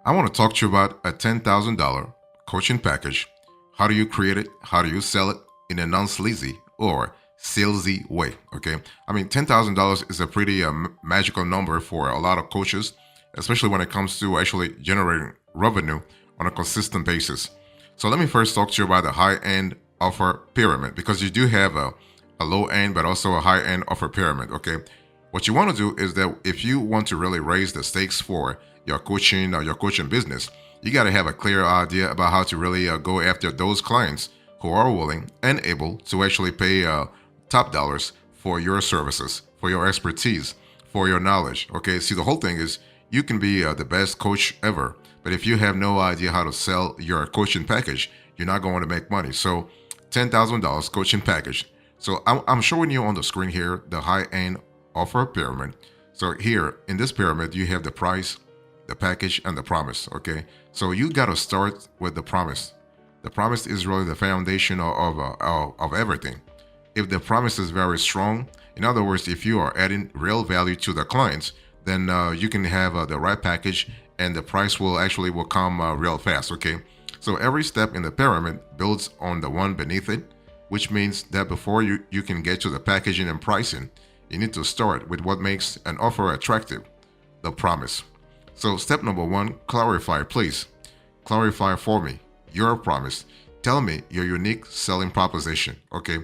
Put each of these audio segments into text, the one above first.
I want to talk to you about a $10,000 coaching package. How do you create it? How do you sell it in a non-sleazy or salesy way? Okay. I mean, $10,000 is a pretty magical number for a lot of coaches, especially when it comes to actually generating revenue on a consistent basis. So let me first talk to you about the high-end offer pyramid because you do have a low end, but also a high-end offer pyramid. Okay. What you want to do is that if you want to really raise the stakes for your coaching or your coaching business, you got to have a clear idea about how to really go after those clients who are willing and able to actually pay top dollars for your services, for your expertise, for your knowledge. Okay, see, the whole thing is you can be the best coach ever, but if you have no idea how to sell your coaching package, you're not going to make money. So, $10,000 coaching package. So, I'm showing you on the screen here the high end offer pyramid. So, here in this pyramid, you have the price, the package, and the promise. Okay, so you got to start with the promise. The promise is really the foundation of everything. If the promise is very strong, in other words, if you are adding real value to the clients, then you can have the right package, and the price will come real fast. Okay, so every step in the pyramid builds on the one beneath it, which means that before you can get to the packaging and pricing, you need to start with what makes an offer attractive: the promise. So, step number one, clarify, please. Clarify for me your promise. Tell me your unique selling proposition. Okay.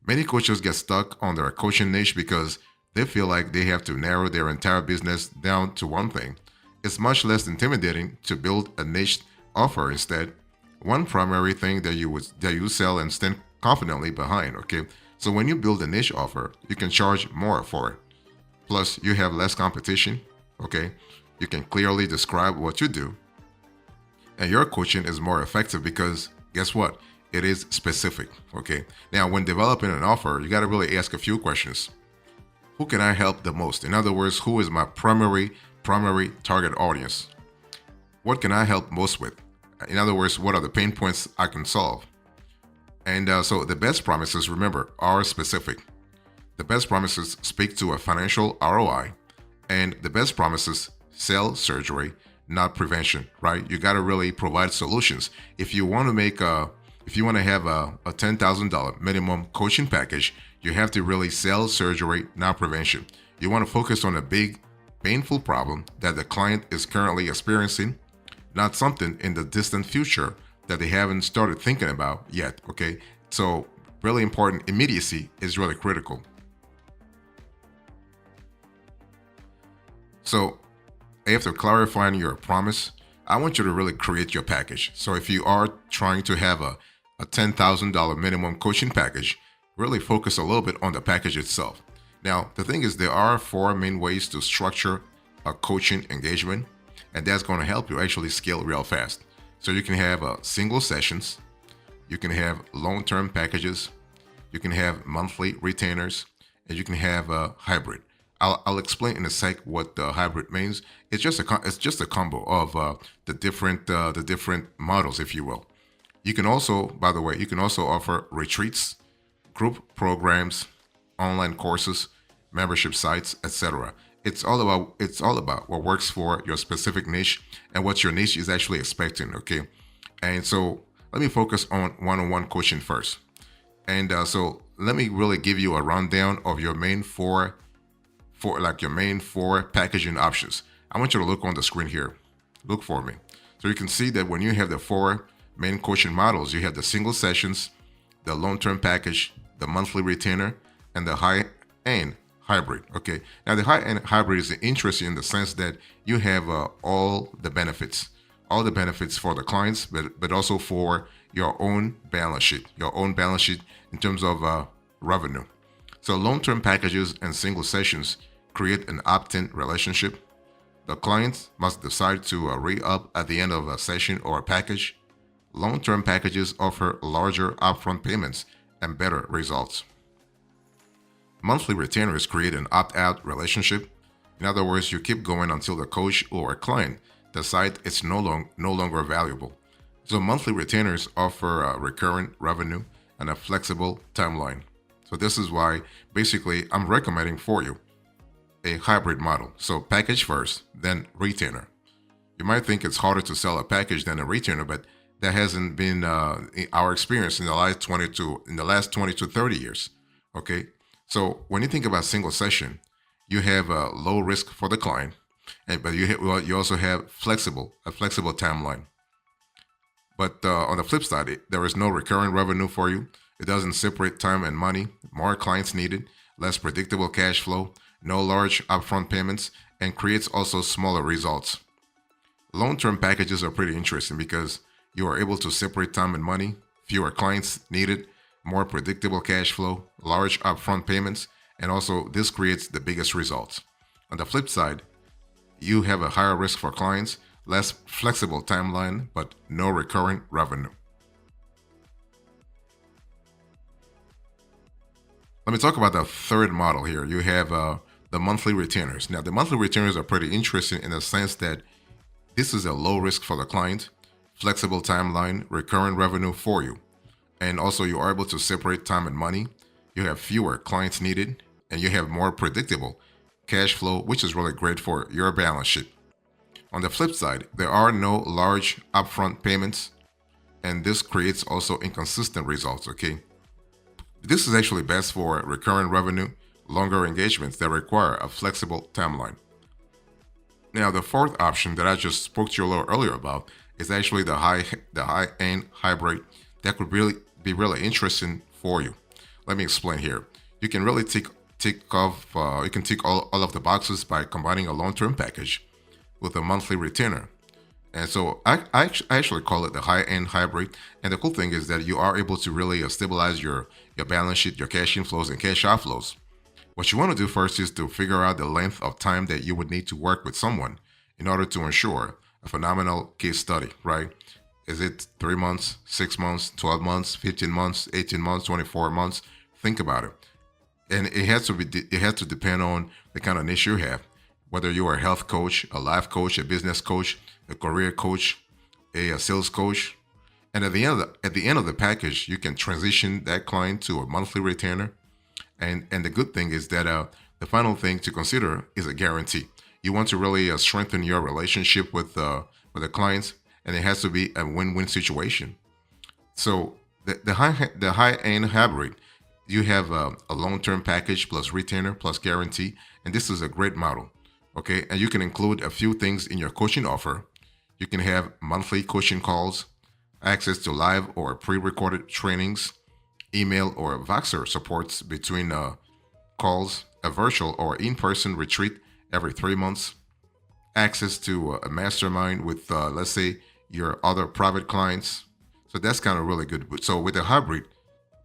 Many coaches get stuck on their coaching niche because they feel like they have to narrow their entire business down to one thing. It's much less intimidating to build a niche offer instead. One primary thing that you sell and stand confidently behind. Okay. So when you build a niche offer, you can charge more for it. Plus, you have less competition. Okay. You can clearly describe what you do, and your coaching is more effective because guess what? It is specific. Okay. Now, when developing an offer, you got to really ask a few questions. Who can I help the most? In other words, who is my primary target audience? What can I help most with? In other words, what are the pain points I can solve? And so the best promises, remember, are specific. The best promises speak to a financial ROI, and the best promises sell surgery, not prevention, right? You got to really provide solutions. If you want to have a $10,000 minimum coaching package, you have to really sell surgery, not prevention. You want to focus on a big, painful problem that the client is currently experiencing, not something in the distant future that they haven't started thinking about yet, okay? So, really important, immediacy is really critical. So, after clarifying your promise, I want you to really create your package. So if you are trying to have a $10,000 minimum coaching package, really focus a little bit on the package itself. Now, the thing is, there are four main ways to structure a coaching engagement, and that's going to help you actually scale real fast. So you can have single sessions, you can have long-term packages, you can have monthly retainers, and you can have a hybrid. I'll explain in a sec what the hybrid means. It's just a combo of the different models, if you will. You can also, by the way, you can also offer retreats, group programs, online courses, membership sites, etc. It's all about what works for your specific niche and what your niche is actually expecting. Okay, and so let me focus on one-on-one coaching first. And so let me really give you a rundown of your main four packaging options. I want you to look on the screen here. Look for me. So you can see that when you have the four main coaching models, you have the single sessions, the long-term package, the monthly retainer, and the high-end hybrid. Okay. Now the high-end hybrid is interesting in the sense that you have all the benefits for the clients, but also for your own balance sheet in terms of revenue. So long-term packages and single sessions create an opt-in relationship. The client must decide to re-up at the end of a session or a package. Long-term packages offer larger upfront payments and better results. Monthly retainers create an opt-out relationship. In other words, you keep going until the coach or a client decide it's no longer valuable. So monthly retainers offer recurrent revenue and a flexible timeline. So this is why basically I'm recommending for you a hybrid model. So package first, then retainer. You might think it's harder to sell a package than a retainer, but that hasn't been our experience in the last 20 to 30 years. Okay, so when you think about single session, you have a low risk for the client, but you also have a flexible timeline. But on the flip side, there is no recurring revenue for you. It doesn't separate time and money. More clients needed, less predictable cash flow, no large upfront payments, and creates also smaller results. Long-term packages are pretty interesting because you are able to separate time and money, fewer clients needed, more predictable cash flow, large upfront payments, and also this creates the biggest results. On the flip side, you have a higher risk for clients, less flexible timeline, but no recurring revenue. Let me talk about the third model here. You have the monthly retainers. Now, the monthly retainers are pretty interesting in the sense that this is a low risk for the client, flexible timeline, recurring revenue for you. And also, you are able to separate time and money. You have fewer clients needed, and you have more predictable cash flow, which is really great for your balance sheet. On the flip side, there are no large upfront payments, and this creates also inconsistent results, okay? This is actually best for recurring revenue, longer engagements that require a flexible timeline. Now, the fourth option that I just spoke to you a little earlier about is actually the high-end hybrid that could really be really interesting for you. Let me explain here. You can really tick all of the boxes by combining a long-term package with a monthly retainer. And so I actually call it the high-end hybrid. And the cool thing is that you are able to really stabilize your balance sheet, your cash inflows and cash outflows. What you want to do first is to figure out the length of time that you would need to work with someone in order to ensure a phenomenal case study, right? Is it 3 months, 6 months, 12 months, 15 months, 18 months, 24 months? Think about it. And it has to depend on the kind of niche you have. Whether you are a health coach, a life coach, a business coach, a career coach, a sales coach, and at the end of the package, you can transition that client to a monthly retainer. And the good thing is that the final thing to consider is a guarantee. You want to really strengthen your relationship with the clients, and it has to be a win-win situation. So the high end hybrid, you have a long-term package plus retainer plus guarantee, and this is a great model. Okay, and you can include a few things in your coaching offer. You can have monthly coaching calls, access to live or pre-recorded trainings, email or Voxer supports between calls, a virtual or in-person retreat every 3 months, access to a mastermind with, let's say, your other private clients. So that's kind of really good. So with the hybrid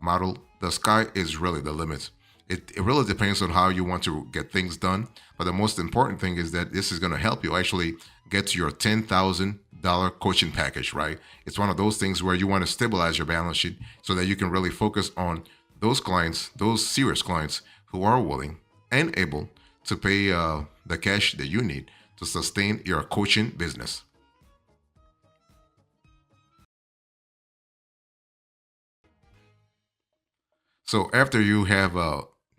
model, the sky is really the limit. It really depends on how you want to get things done. But the most important thing is that this is going to help you actually get to your $10,000 coaching package, right? It's one of those things where you want to stabilize your balance sheet so that you can really focus on those clients, those serious clients who are willing and able to pay the cash that you need to sustain your coaching business. So after you have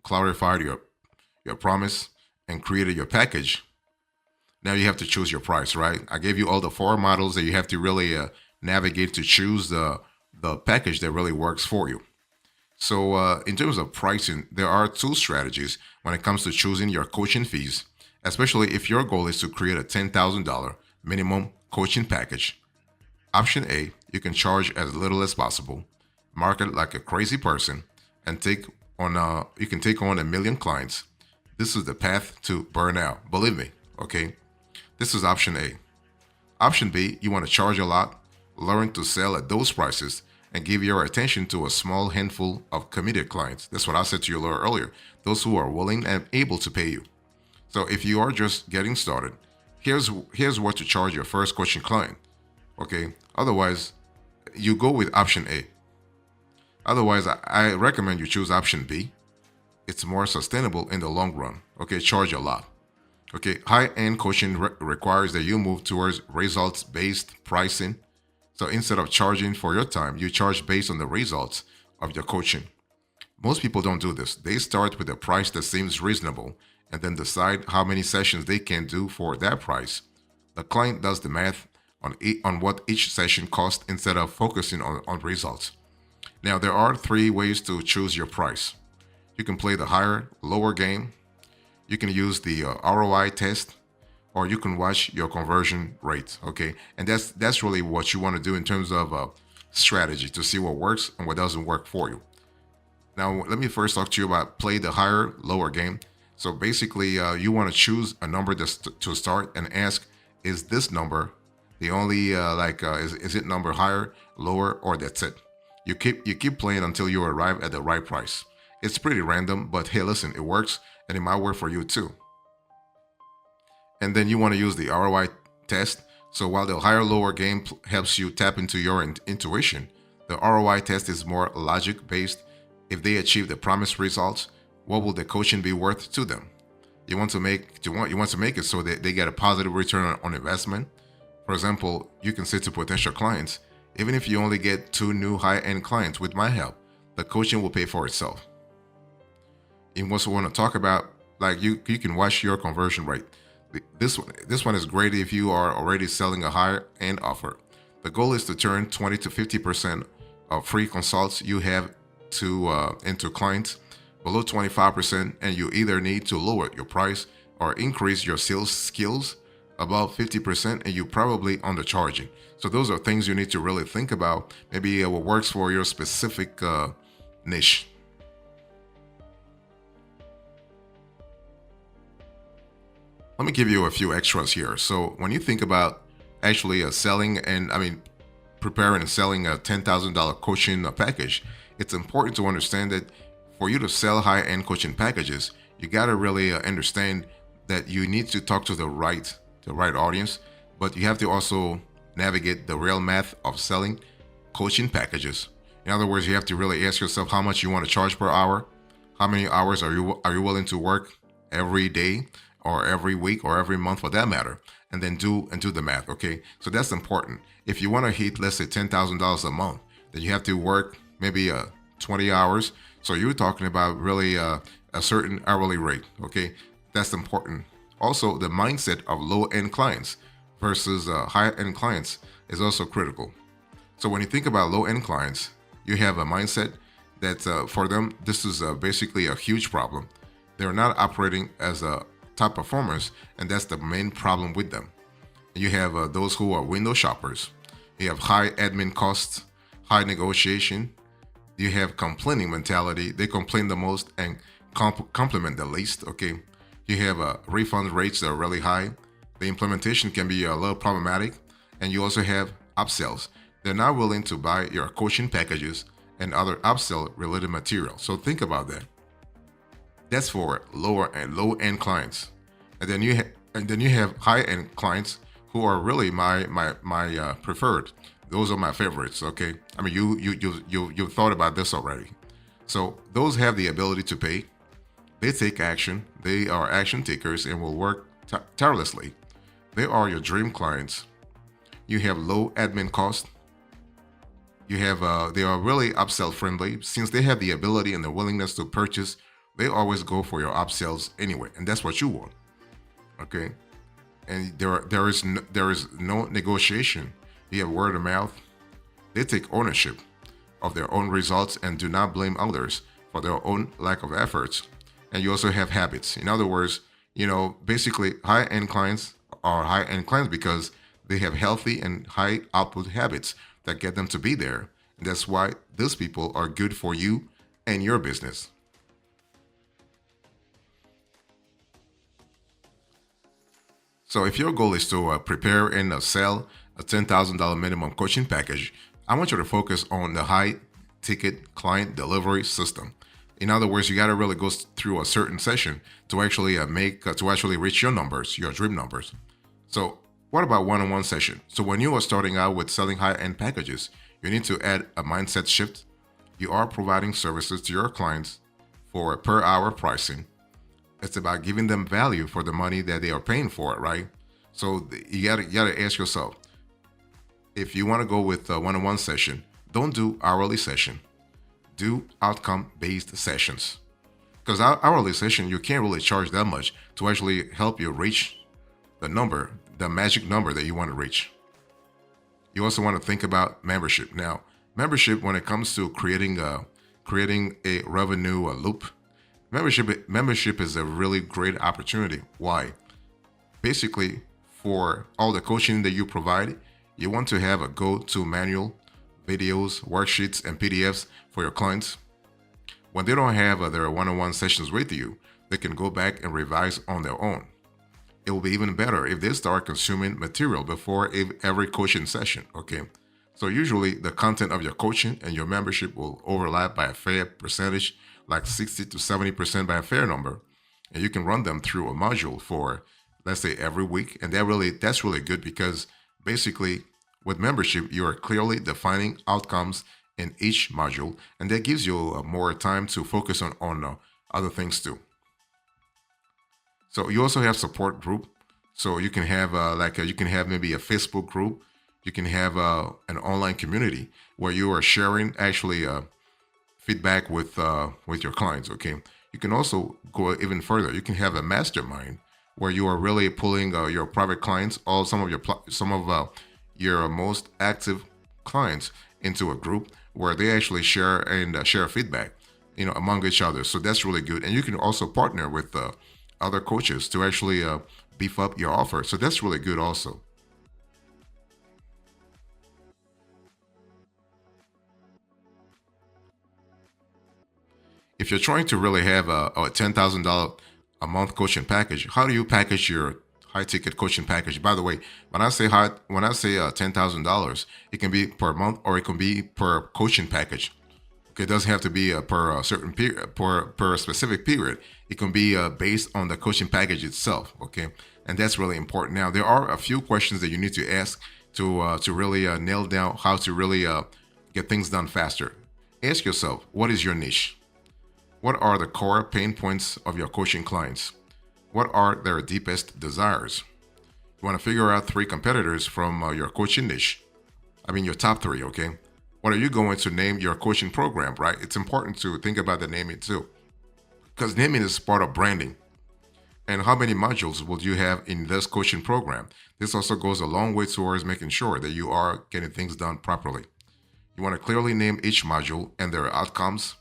clarified your promise and created your package, now you have to choose your price, right? I gave you all the four models that you have to really navigate to choose the package that really works for you. So in terms of pricing, there are two strategies when it comes to choosing your coaching fees, especially if your goal is to create a $10,000 minimum coaching package. Option A, you can charge as little as possible, market like a crazy person, and you can take on 1 million clients. This is the path to burnout. Believe me, okay? This is option A. Option B, you want to charge a lot, learn to sell at those prices, and give your attention to a small handful of committed clients. That's what I said to you a little earlier. Those who are willing and able to pay you. So if you are just getting started, here's what to charge your first coaching client. Okay? Otherwise, you go with option A. Otherwise, I recommend you choose option B. It's more sustainable in the long run. Okay, charge a lot. Okay, high-end coaching requires that you move towards results-based pricing. So instead of charging for your time, you charge based on the results of your coaching. Most people don't do this. They start with a price that seems reasonable and then decide how many sessions they can do for that price. The client does the math on what each session costs instead of focusing on results. Now, there are three ways to choose your price. You can play the higher, lower game. You can use the ROI test, or you can watch your conversion rate. Okay, and that's really what you want to do in terms of strategy to see what works and what doesn't work for you. Now, let me first talk to you about play the higher, lower game. So basically, you want to choose a number to start and ask, is this number the only is it number higher, lower, or that's it? You keep playing until you arrive at the right price. It's pretty random, but hey, listen, it works, and it might work for you too. And then you want to use the ROI test. So while the higher lower game helps you tap into your intuition, the ROI test is more logic based. If they achieve the promised results, what will the coaching be worth to them? You want to make it so that they get a positive return on investment. For example, you can say to potential clients, even if you only get 2 new high-end clients with my help, the coaching will pay for itself. You also want to talk about like you can watch your conversion rate. This one is great if you are already selling a higher end offer. The goal is to turn 20 to 50% of free consults you have into clients. Below 25%, and you either need to lower your price or increase your sales skills. Above 50%, and you're probably undercharging. So those are things you need to really think about. Maybe what works for your specific niche. Let me give you a few extras here. So when you think about actually selling and preparing and selling a $10,000 coaching package, it's important to understand that for you to sell high-end coaching packages, you got to really understand that you need to talk to the right audience, but you have to also navigate the real math of selling coaching packages. In other words, you have to really ask yourself how much you want to charge per hour, how many hours are you willing to work every day or every week or every month for that matter, and then do the math. Okay, so that's important. If you want to hit, let's say, $10,000 a month, then you have to work maybe 20 hours. So you're talking about really a certain hourly rate. Okay, that's important. Also, the mindset of low-end clients versus high-end clients is also critical. So when you think about low-end clients, you have a mindset that for them, this is basically a huge problem. They're not operating as top performers, and that's the main problem with them. You have those who are window shoppers. You have high admin costs, high negotiation. You have complaining mentality. They complain the most and compliment the least. Okay. You have refund rates that are really high. The implementation can be a little problematic. And you also have upsells. They're not willing to buy your coaching packages and other upsell related material. So think about that. That's for lower and low end clients. And then you have high end clients who are really my preferred. Those are my favorites. Okay. You thought about this already. So those have the ability to pay. They take action. They are action takers and will work tirelessly. They are your dream clients. You have low admin costs. You have they are really upsell friendly. Since they have the ability and the willingness to purchase, they always go for your upsells anyway, and that's what you want. Okay, and there is no negotiation. You have word of mouth. They take ownership of their own results and do not blame others for their own lack of efforts. And you also have habits. In other words, basically high-end clients are high-end clients because they have healthy and high output habits that get them to be there. And that's why those people are good for you and your business. So if your goal is to prepare and sell a $10,000 minimum coaching package, I want you to focus on the high ticket client delivery system. In other words, you got to really go through a certain session to actually to actually reach your numbers, your dream numbers. So what about one-on-one session? So when you are starting out with selling high-end packages, you need to add a mindset shift. You are providing services to your clients for a per hour pricing. It's about giving them value for the money that they are paying for it, right? So you gotta ask yourself, if you want to go with a one-on-one session, don't do hourly session. Do outcome-based sessions. Because hourly session, you can't really charge that much to actually help you reach the number the magic number that you want to reach. You also want to think about membership. Now, membership, when it comes to creating a revenue loop, membership is a really great opportunity. Why? Basically, for all the coaching that you provide, you want to have a go-to manual, videos, worksheets, and PDFs for your clients. When they don't have their one-on-one sessions with you, they can go back and revise on their own. It will be even better if they start consuming material before every coaching session, okay? So usually the content of your coaching and your membership will overlap by a fair percentage, like 60 to 70% by a fair number. And you can run them through a module for, let's say, every week. And that's really good because basically with membership, you are clearly defining outcomes in each module, and that gives you more time to focus on other things too. So you also have support group. So you can have you can have maybe a Facebook group. You can have an online community where you are sharing actually feedback with your clients. Okay. You can also go even further. You can have a mastermind where you are really pulling your private clients, some of your most active clients into a group where they actually share feedback, among each other. So that's really good. And you can also partner with other coaches to actually beef up your offer. So that's really good also. If you're trying to really have a $10,000 a month coaching package, how do you package your high ticket coaching package? By the way, when I say $10,000, it can be per month or it can be per coaching package. Okay, it doesn't have to be per a certain period, per a specific period. It can be based on the coaching package itself. Okay, and that's really important. Now, there are a few questions that you need to ask to really nail down how to really get things done faster. Ask yourself, what is your niche? What are the core pain points of your coaching clients? What are their deepest desires? You want to figure out three competitors from your coaching niche. I mean, your top three, okay? What are you going to name your coaching program, right? It's important to think about the naming too, because naming is part of branding. And how many modules will you have in this coaching program? This also goes a long way towards making sure that you are getting things done properly. You want to clearly name each module and their outcomes.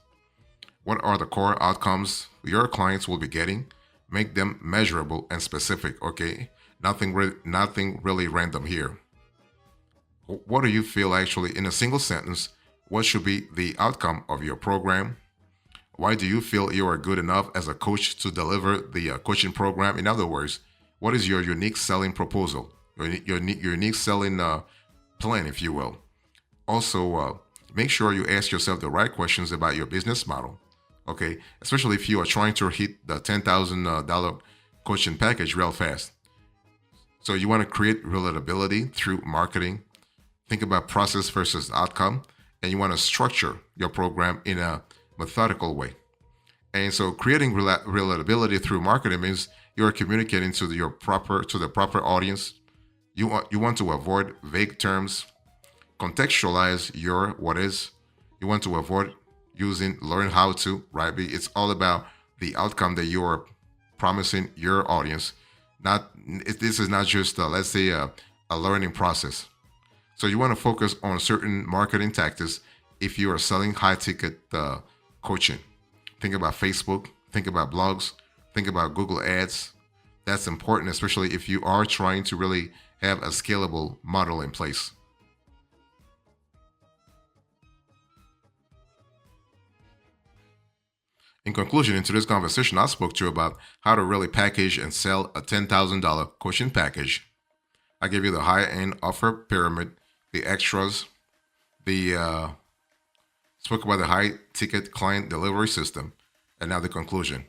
What are the core outcomes your clients will be getting? Make them measurable and specific, okay? Nothing really random here. What do you feel actually in a single sentence? What should be the outcome of your program? Why do you feel you are good enough as a coach to deliver the coaching program? In other words, what is your unique selling proposal? Your unique selling plan, if you will. Also, make sure you ask yourself the right questions about your business model. Okay, especially if you are trying to hit the $10,000 coaching package real fast. So you want to create relatability through marketing. Think about process versus outcome, and you want to structure your program in a methodical way. And so creating relatability through marketing means you are communicating to the proper audience. You want to avoid vague terms, contextualize your what is. You want to avoid using learn how to, right? It's all about the outcome that you're promising your audience. This is not just let's say a learning process. So you want to focus on certain marketing tactics if you are selling high ticket coaching. Think about Facebook, think about blogs, think about Google ads. That's important, especially if you are trying to really have a scalable model in place. In conclusion, in today's conversation, I spoke to you about how to really package and sell a $10,000 coaching package. I gave you the high-end offer pyramid, the extras, the spoke about the high-ticket client delivery system, and now the conclusion.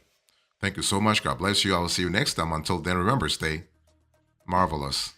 Thank you so much. God bless you. I will see you next time. Until then, remember, stay marvelous.